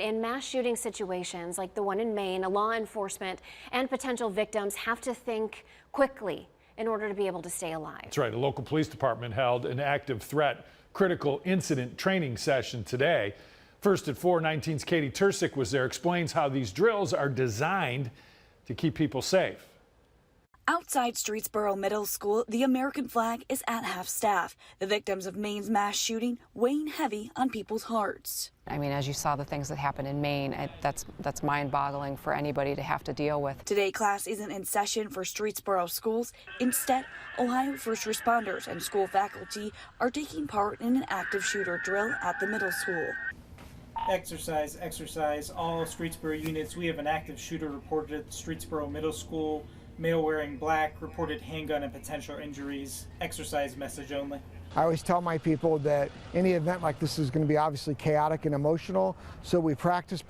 In mass shooting situations like the one in Maine, law enforcement and potential victims have to think quickly in order to be able to stay alive. That's right. A local police department held an active threat critical incident training session today. First at 4:19's Katie Tursick was there, explains how these drills are designed to keep people safe. Outside Streetsboro Middle School, the American flag is at half-staff. The victims of Maine's mass shooting weighing heavy on people's hearts. I mean, as you saw the things that happened in Maine, that's mind-boggling for anybody to have to deal with. Today, class isn't in session for Streetsboro schools. Instead, Ohio first responders and school faculty are taking part in an active shooter drill at the middle school. Exercise, exercise, all Streetsboro units. We have an active shooter reported at Streetsboro Middle School. Male wearing black, reported handgun and potential injuries. Exercise message only. I always tell my people that any event like this is going to be obviously chaotic and emotional, so we practice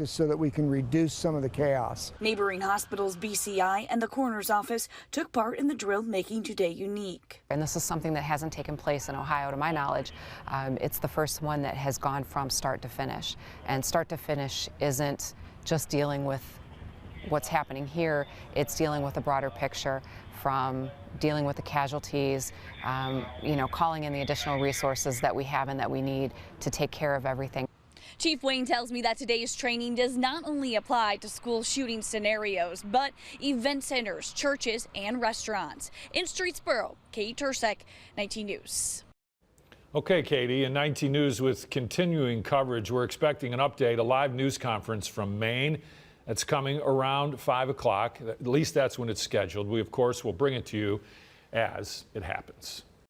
so that we can reduce some of the chaos. Neighboring hospitals, BCI, and the coroner's office took part in the drill, making today unique. And this is something that hasn't taken place in Ohio, to my knowledge. It's the first one that has gone from start to finish. And start to finish isn't just dealing with what's happening here, it's dealing with a broader picture, from dealing with the casualties, calling in the additional resources that we have and that we need to take care of everything. Chief Wayne tells me that today's training does not only apply to school shooting scenarios, but event centers, churches, and restaurants. In Streetsboro, Katie Tursick, 19 News. Okay, Katie, in 19 News with continuing coverage, we're expecting an update, a live news conference from Maine. That's coming around 5 o'clock. At least that's when it's scheduled. We, of course, will bring it to you as it happens.